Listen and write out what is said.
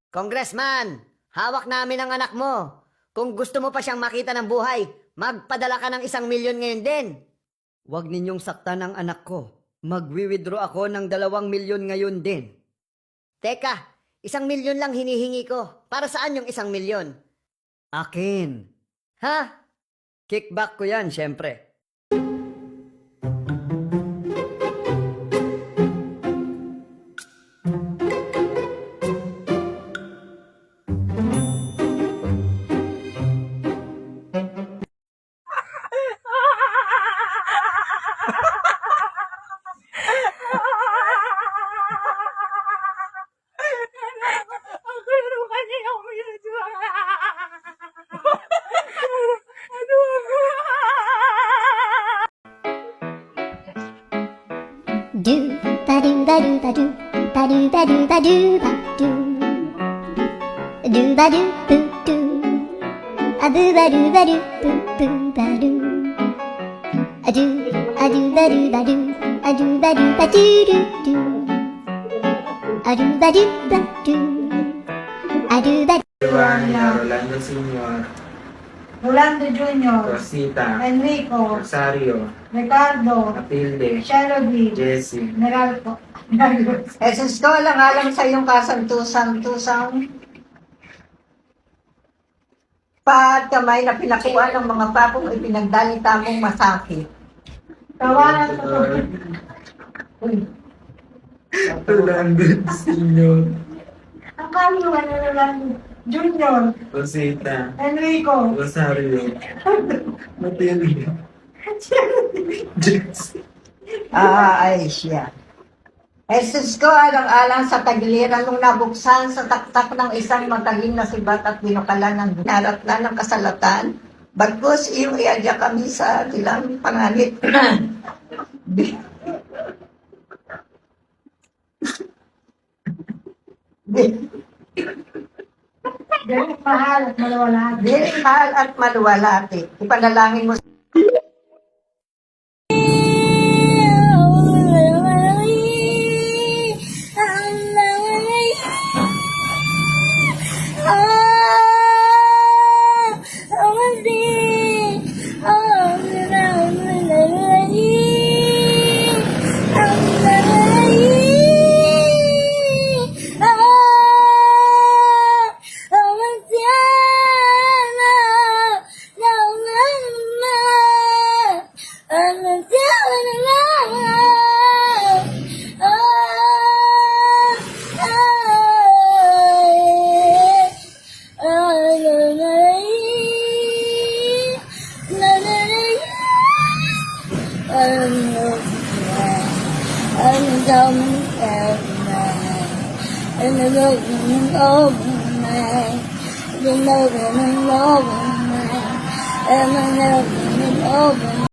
Congressman, hawak namin ang anak mo. Kung gusto mo pa siyang makita ng buhay, magpadala ka ng 1,000,000 ngayon din. Huwag ninyong saktan ang anak ko. Magwi-withdraw ako ng 2,000,000 ngayon din. Teka, 1,000,000 lang hinihingi ko. Para saan yung 1,000,000? Akin. Ha? Kickback ko yan, syempre. Do ba do ba do ba do ba do ba do ba do ba do ba do boo do a boo ba do ba do boo boo ba do a do ba do ba do a do ba do ba do do do a do ba do ba do a do ba Rolando Sr., Rolando Jr., Rosita, Enrico, Rosario, Ricardo, Matilde, Shelby, Jessie. Meralco. Jesus ko, alang-alang sa iyong kasantusang-tusang paat kamay na pinakuha ng mga papong ipinagdalita mong masakit. Tawanan ko to. Rolando Sr., Ang kaliwan na Rolando Jr., Rosita, Enrico, Rosario, Matilde, Jessie. Ay siya. Jesus ko, alang-alang sa tagiliran nung nabuksan sa taktak ng isang magaling na sibat at binukalan ng naratlan ng kasalatan. Bagkus iyong iadya kami sa tilang panganit. Dali mahal at malawala. Dili mahal at maluwalhati. Ipanalangin mo